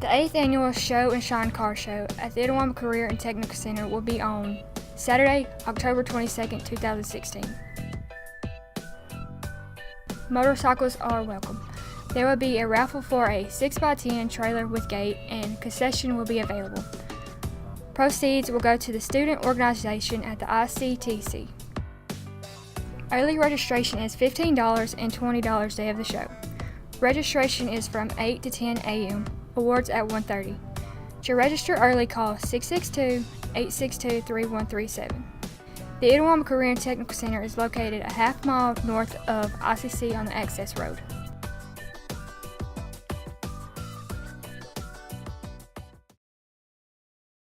The 8th Annual Show and Shine Car Show at the Itawamba Career and Technical Center will be on Saturday, October 22nd, 2016. Motorcycles are welcome. There will be a raffle for a 6x10 trailer with gate, and concession will be available. Proceeds will go to the student organization at the ICTC. Early registration is $15 and $20 day of the show. Registration is from 8 to 10 a.m. Awards at 1:30. To register early, call 662-862-3137. The Itawamba Career and Technical Center is located a half mile north of ICC on the Access Road.